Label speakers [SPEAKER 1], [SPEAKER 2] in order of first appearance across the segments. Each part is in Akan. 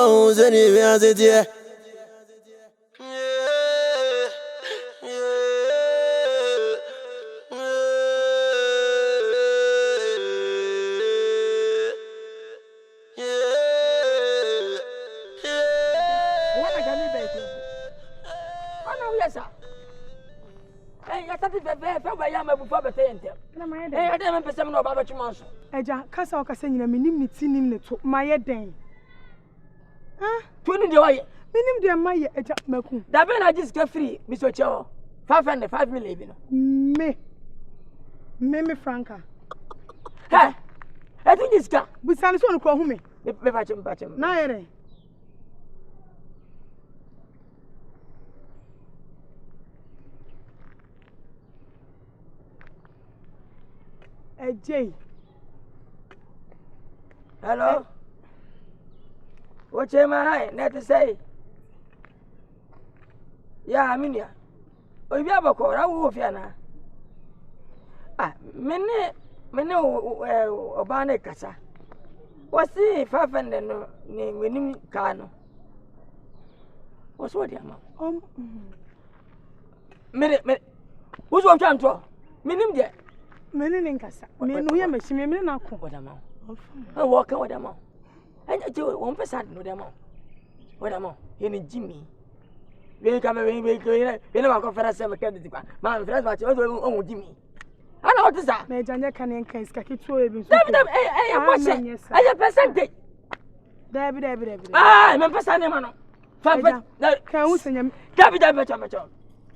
[SPEAKER 1] who's any visit.
[SPEAKER 2] Eja, kasa okasa nyina menim ne ti nim ne to maye den. Ha?
[SPEAKER 3] Tuni de waye.
[SPEAKER 2] Menim de maye eja maku.
[SPEAKER 3] Da be na jiska free biso chewo. 5 million bi no.
[SPEAKER 2] Me franka.
[SPEAKER 3] Ha. Etu jiska.
[SPEAKER 2] Busane so no ko hu me.
[SPEAKER 3] Me pachem.
[SPEAKER 2] Na yere. Ejay.
[SPEAKER 3] Hello. What am I? Net to say. Yeah, Minia. Oh, you have a call. I will fiana. Ah, mene Obane Casa. What's the 500 name winning cano? What's what the amount? Minute. Who's what I'm to? Minim there.
[SPEAKER 2] Mene nkasa. Me no ya machine me na ko.
[SPEAKER 3] What amount? I walk with them all. And I do 1% no them all. What amount? In Jimmy. We come away, we never conference some candidate. My friends, what you own Jimmy. I know what is that.
[SPEAKER 2] Me janya kan en kan skaki to e bi so.
[SPEAKER 3] I have percentage.
[SPEAKER 2] David.
[SPEAKER 3] Ah, I'm percentage man.
[SPEAKER 2] Kan hu senya.
[SPEAKER 3] David.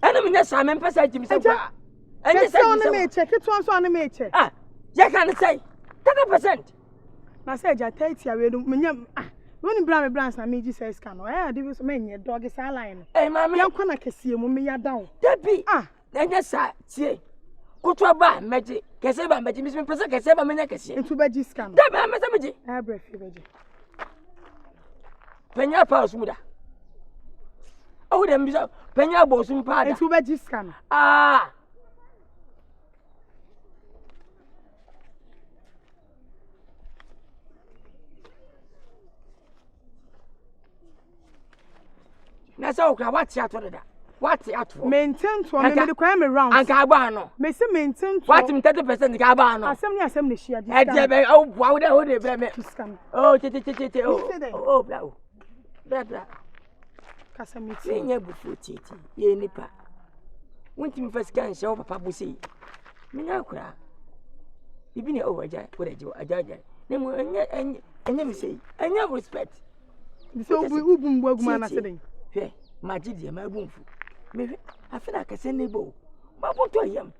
[SPEAKER 3] Enemy na sa men percentage me say.
[SPEAKER 2] And you say on me check it once on me check.
[SPEAKER 3] Ah, you can say 30%.
[SPEAKER 2] Na say ja 30 awe do menyam woni bra me brands na me ji say scan. Eh, dey so me nye dog sa line.
[SPEAKER 3] Eh, mama.
[SPEAKER 2] Yan kwana kese mu me ya down.
[SPEAKER 3] Debi. Ah, enye sa tie. Kutu ba meji. Kese ba meji, mi pesa kese ba menya kese.
[SPEAKER 2] Entu ba ji scan.
[SPEAKER 3] Debi amesa meji.
[SPEAKER 2] Eh, bref beji.
[SPEAKER 3] Penya pa osumuda. Oh, dem bisa penya bo osum pa da.
[SPEAKER 2] Entu ba ji scan.
[SPEAKER 3] Ah. Na say okra what theater da. What theater?
[SPEAKER 2] Maintain to me the crime round.
[SPEAKER 3] Anka agba no.
[SPEAKER 2] Me say maintain to.
[SPEAKER 3] What 30% ka agba no.
[SPEAKER 2] Asem ni share this.
[SPEAKER 3] E je be o bua wo de bre me. Oh, tete. Oh, bla. Bla.
[SPEAKER 2] Kasamiti.
[SPEAKER 3] Nya bufu tete. Ye nipa. Wonti mi first kan show papa busi. Me nya kura. Bibi ne o aja, wo aja. Ne mo enya mi say. Enya respect.
[SPEAKER 2] So ubu mbu aguma na seden.
[SPEAKER 3] Hwe, magidi ma bumfu. Me afi na kase nebo. Ma boto yam.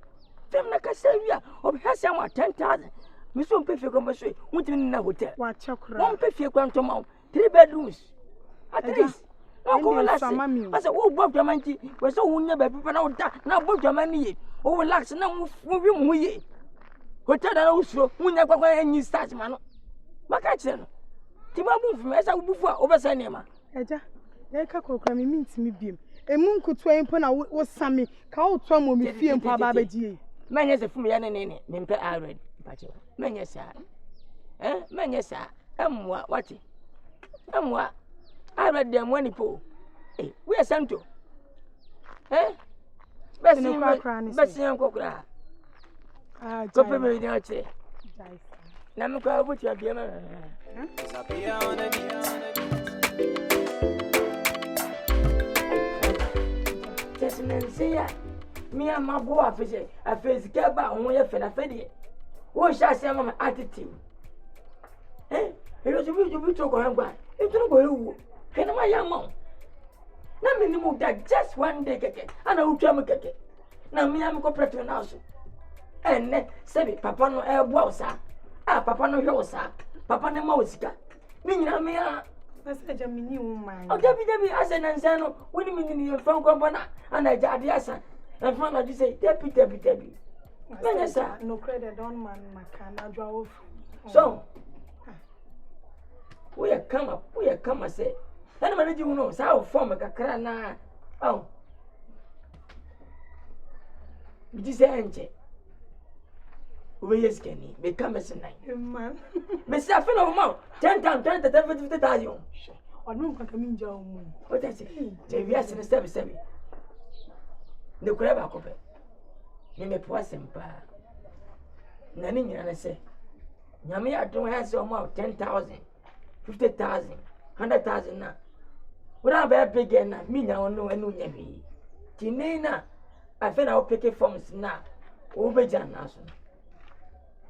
[SPEAKER 3] Fem na kase wi a, obi hasa ma 10,000. Me so mpefe ko mso, mutimi na hotel.
[SPEAKER 2] Wa chakura.
[SPEAKER 3] Mo mpefe kwa ntoma 3 bedrooms. At least. Na ko la se. Asa wo boto manti, we so wunya ba pipa na oda, na boto mani ye. O relax na mu wi mu ye. Hotel na usro, wunya kwa enyi start ma no. Maka chire no. Ti ma bumfu me asa bufu a obesa nema.
[SPEAKER 2] Eja. Eka kokra me mintimi biem. Emu nkutu empo na wo sami ka wo to mo me fie empo aba bagie.
[SPEAKER 3] Menye se fumi ya ne mpe already pacho. Menye sa. Menye sa. Emwa wati. Emwa already dem wani po. We santo. Besi kokra. Ah, ko pe me ni ache. Na me ko buti abia ma. Sapia on Nancy, me and my boy fisher, a face gaba on your fed. What shall I say, my attitude? It was a bit to go and buy. It don't go. Can my young mom? Let me move that just one day, and I will try to get it. Now, me, I'm corporate now. And then say, Papa no air bossa. Ah, Papa no yosa. Papa no mosica. Me,
[SPEAKER 2] That's a Jamini woman.
[SPEAKER 3] Oh, Debbie, as an answer, when you mean your phone company, and I jadi asa, and from you say, Debbie.
[SPEAKER 2] No credit, don't man, Macana draw off.
[SPEAKER 3] So, we are come, I say. Anybody you know, how form a crana. Oh, this angel. We is Kenny, become a night.
[SPEAKER 2] Man,
[SPEAKER 3] Miss Affin of Mount, 10 times 50,000.
[SPEAKER 2] Ono nka ka minja omu.
[SPEAKER 3] What I say? Je wiase ne sebe. Ne kura ba ko pe. Ne me po asempa. Na ni nyina ne se. Nyame adom ha se o ma 10,000, 50,000, 100,000 na. Wona ba big na mi nya ono anu nya bi. Tine na afa na o peke forms na o be jan na so.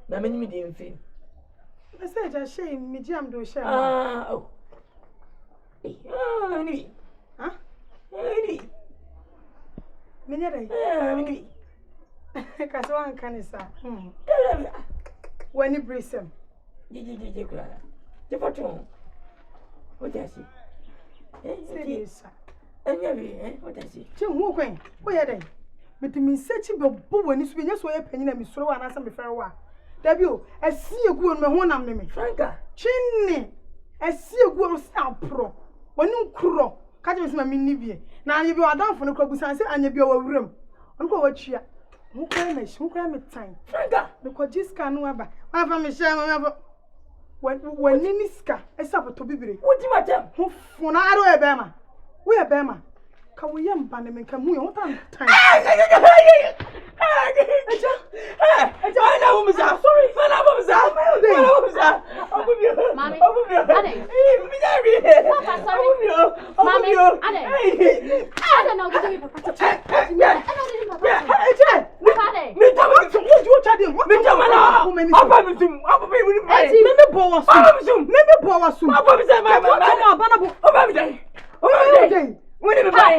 [SPEAKER 3] Na me nyimi di mfi.
[SPEAKER 2] Message a shame me jam do share.
[SPEAKER 3] Oh. Ni.
[SPEAKER 2] Huh?
[SPEAKER 3] Ni.
[SPEAKER 2] Menya dai.
[SPEAKER 3] Ni.
[SPEAKER 2] Kaso an kanisa. Wani brisem.
[SPEAKER 3] Je kula. Je foto. What I see?
[SPEAKER 2] Serious.
[SPEAKER 3] Anya bi, what I see?
[SPEAKER 2] Che hu kwen. Wo ye dai. Metimi sechi be bo wani so nya so ye panyi na misoro wa na sa me fere wa. Dabi o, asi egu no me ho nam ne me.
[SPEAKER 3] Franka.
[SPEAKER 2] Chinni. Asi egu o sa pro. Wani nkuro. Ka je me ma minni bie. Na anya bi wadanfo no kwabusan se anya bi o wawuram. On ko watwia. Hu kwen me time.
[SPEAKER 3] Franka.
[SPEAKER 2] Me ko jiska no aba. Wa fa me share ma wani ni ska esa poto bibire.
[SPEAKER 3] What do matter?
[SPEAKER 2] Hu funa aro e bema. Wo e bema. Ka wo ye mba ne me ka mu ye ho tan time.
[SPEAKER 3] Eja na wo mza. Sorry. Na wo mza.
[SPEAKER 4] Mommy. Ade. Papa, sorry. Mommy. Ade. I don't know what to do, Papa. I don't know Papa. Ade.
[SPEAKER 2] Me tell me so what you chade. What me tell me na.
[SPEAKER 3] Papa me sum. Papa me woni.
[SPEAKER 2] Me bo wa sum.
[SPEAKER 3] Papa me say my
[SPEAKER 2] Papa me
[SPEAKER 3] say. Woni me buy.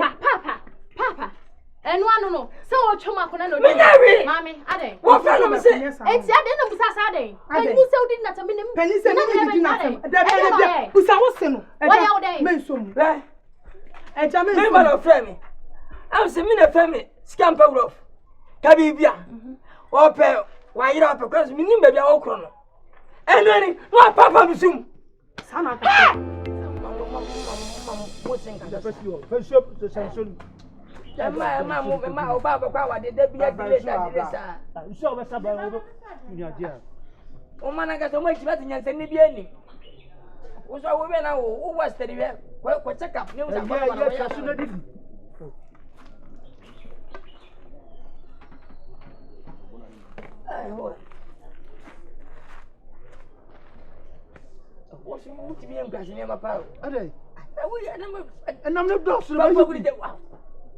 [SPEAKER 4] Papa. And one no. So what you make no. Mommy, Ade.
[SPEAKER 3] What friend me say?
[SPEAKER 4] It's Ade no busa Ade. And you say did not me.
[SPEAKER 2] Penny say me did not. Da busa wo se no.
[SPEAKER 4] Why you there?
[SPEAKER 2] Me so mu.
[SPEAKER 3] Right.
[SPEAKER 2] Eja me.
[SPEAKER 3] Me ma friend me. Am say me na friend me. Scam power off. Ka bibia. Ope, wa yira ope cause me nim bebia wo kro no. Eno ni, no papa me sum.
[SPEAKER 2] Sana ka.
[SPEAKER 3] Ma o baba kwa wa de bia dilesa.
[SPEAKER 5] Nso be saba nya dia.
[SPEAKER 3] O mana ga so mo chiba tinyanse ni bia ni. O so wo be na wo was steady we. Ko check up ni o sa kwa na.
[SPEAKER 5] Ya kasu na didi.
[SPEAKER 3] Ai ho. O so mo ti bia ngasi ni ma pa.
[SPEAKER 5] Ade.
[SPEAKER 3] Wo ya na mo.
[SPEAKER 5] Enam ne dos
[SPEAKER 3] Ba
[SPEAKER 5] na
[SPEAKER 3] fa guri de wa.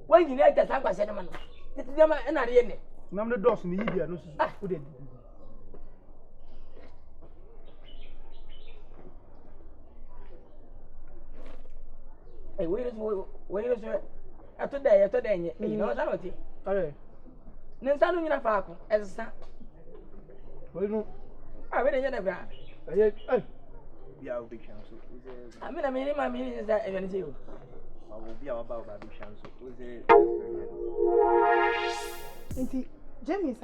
[SPEAKER 3] Wa ni na ta sa kwa se na ma no. Titi de ma na re ne.
[SPEAKER 5] Enam ne dos ni yibia no so. O de.
[SPEAKER 3] Eh, wait a minute. I told you, you know, I don't
[SPEAKER 5] Ade.
[SPEAKER 3] Nensano nyina faako ezsa
[SPEAKER 5] We no.
[SPEAKER 3] Ah, we dey never.
[SPEAKER 5] Eh. Bia o big chance.
[SPEAKER 3] I mean, my meaning is that even you.
[SPEAKER 5] I will be about big chance.
[SPEAKER 2] Enti James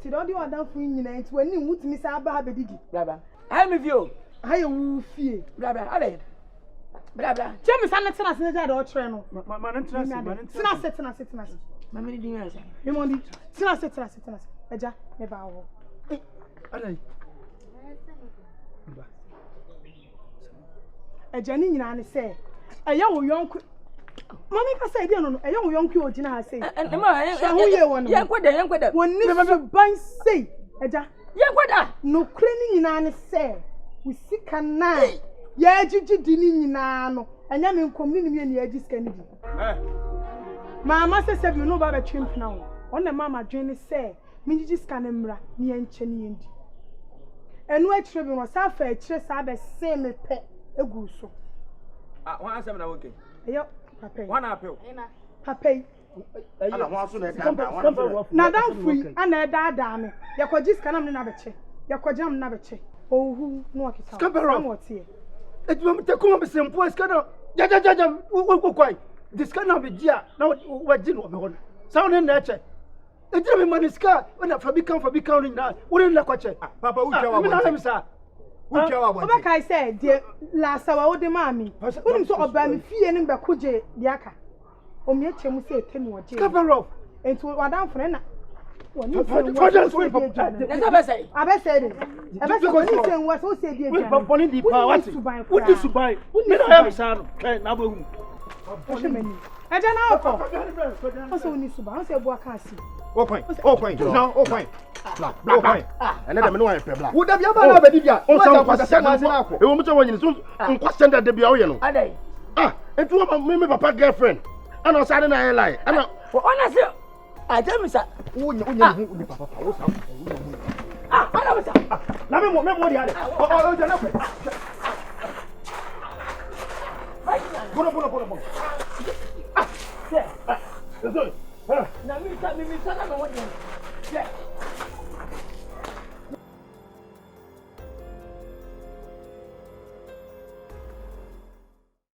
[SPEAKER 2] ti do di wadan fu nyina enti wani mutimi sa aba ha bedidi.
[SPEAKER 3] Baba. I me view.
[SPEAKER 2] Ha ye wu fie.
[SPEAKER 3] Baba, ale. Baba.
[SPEAKER 2] James an tena se ja do kire no.
[SPEAKER 5] Man interest.
[SPEAKER 2] Tena se.
[SPEAKER 3] Mama ni dinga sa.
[SPEAKER 2] Me mondi. Tena se. Eja me ba wo.
[SPEAKER 5] Ade.
[SPEAKER 2] Eja ni nyina ne se. Eya wo yonku. Mama ka say dey no. Eya wo yonku o gina ha say.
[SPEAKER 3] Hu ye won. Yen kweda.
[SPEAKER 2] Woni so ban say. Eja.
[SPEAKER 3] Yen kweda.
[SPEAKER 2] No kure ni nyina ne se. We sika na. Ya ejiji di ni nyina no. Enya me nkom ni me ni ejiji sika ni di. Mama se bi no ba be twimp na wo. Ona mama dwen ni se. Me ejiji sika na mra ni enche ni yendi. Enu akire bi no sa fa akire sa be se me pe egu so.
[SPEAKER 6] Ah, one answer na okay.
[SPEAKER 2] Eyo, papa.
[SPEAKER 6] One apple.
[SPEAKER 2] Papa.
[SPEAKER 5] Ana ho aso na da.
[SPEAKER 2] Na dan free ana e da me. Yakoji sika na me na be che. Yakojam na be che. Ohu no akita.
[SPEAKER 5] Skabero. Etu me te kuma be sempo skana. Ja. Wo kwai. Diskana be gia na wa ji no be ho. Sa won na che. Etu me maniska na fa bi kan ni na. Wo na kwache.
[SPEAKER 6] Papa ucha wa.
[SPEAKER 5] Me na am sa.
[SPEAKER 6] Ucha wa.
[SPEAKER 2] Oba kai say de la sawa wo de mami. Wonim so oba me fie ni be koje de aka. Omi eche mu say tenu oje.
[SPEAKER 5] Skabero.
[SPEAKER 2] Entu wadan fune na
[SPEAKER 5] papa girlfriend. I know Saturday night lie. I know.
[SPEAKER 3] Honestly, I tell me, sir.
[SPEAKER 5] Who papa? Let me more the other.
[SPEAKER 3] Now, me,